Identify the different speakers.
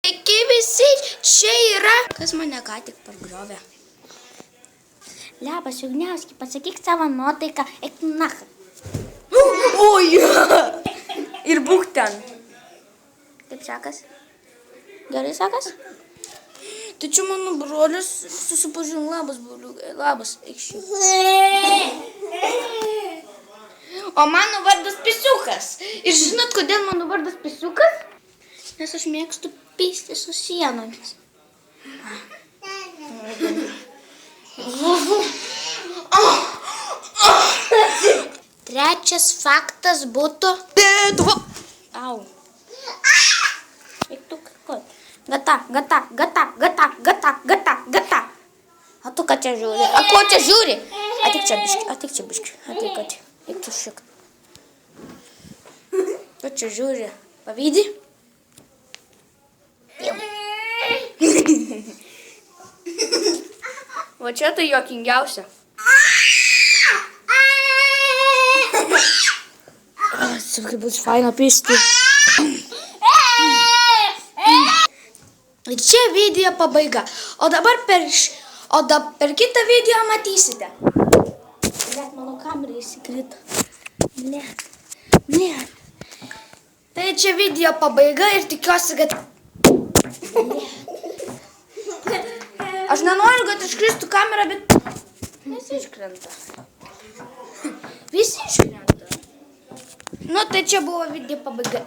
Speaker 1: Sveiki visi, čia yra... Kas mane ką tik pargriovė?
Speaker 2: Labas, Ugniauski, pasakyk savo nuotaiką, eik nach.
Speaker 1: Oi! Ir būk ten.
Speaker 2: Kaip sekas? Gerai sekas?
Speaker 1: Tai čia mano brolis, susipažin, labas, broliukai, labas, eikščiu. O mano vardas Pisiukas. Ir žinot, kodėl mano vardas Pisiukas? Nes aš mėgstu pysti su sienomis.
Speaker 2: Trečias faktas būtų... Au. Eik tu kakot. Gata. A tu ką čia žiūri? A ko čia žiūri? Atik čia biški. Eik tu šiek.
Speaker 1: Tu čia žiūri. Pavydi? Va čia tai juokingiausia. Kaip bus faina pisti. Ir čia video pabaiga. O dabar per kitą video matysite.
Speaker 2: Net mano kamera įsikrito. Net.
Speaker 1: Tai čia video pabaiga ir tikiuosi, kad... Aš nenoriu, kad iškristų kamerą, bet... Visi iškrenta. Nu, tai čia buvo video pabaiga.